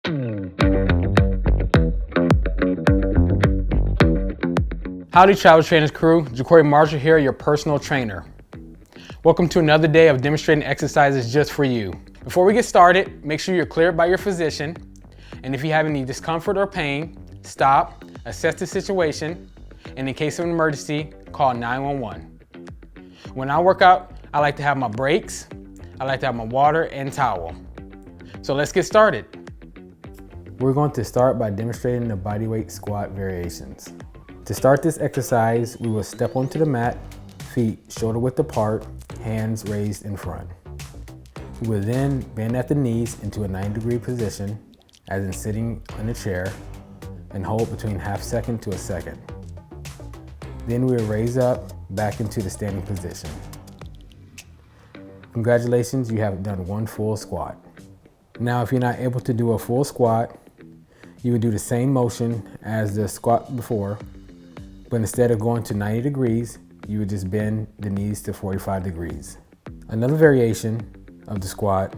Howdy Travel Trainers crew, Jacory Marshall here, your personal trainer. Welcome to another day of demonstrating exercises just for you. Before we get started, make sure you're cleared by your physician, and if you have any discomfort or pain, stop, assess the situation, and in case of an emergency, call 911. When I work out, I like to have my breaks, I like to have my water and towel. So let's get started. We're going to start by demonstrating the bodyweight squat variations. To start this exercise, we will step onto the mat, feet shoulder width apart, hands raised in front. We will then bend at the knees into a 90-degree position, as in sitting in a chair, and hold between half second to a second. Then we will raise up back into the standing position. Congratulations, you have done one full squat. Now, if you're not able to do a full squat, you would do the same motion as the squat before, but instead of going to 90 degrees, you would just bend the knees to 45 degrees. Another variation of the squat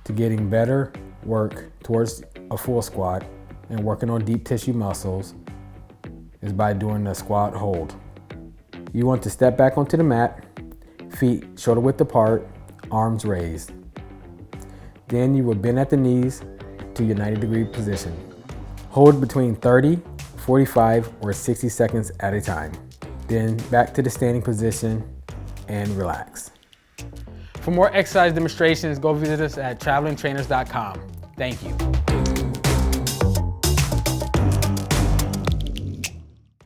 to getting better work towards a full squat and working on deep tissue muscles is by doing the squat hold. You want to step back onto the mat, feet shoulder width apart, arms raised. Then you will bend at the knees to your 90-degree position. Hold between 30, 45, or 60 seconds at a time. Then back to the standing position and relax. For more exercise demonstrations, go visit us at travelingtrainers.com. Thank you.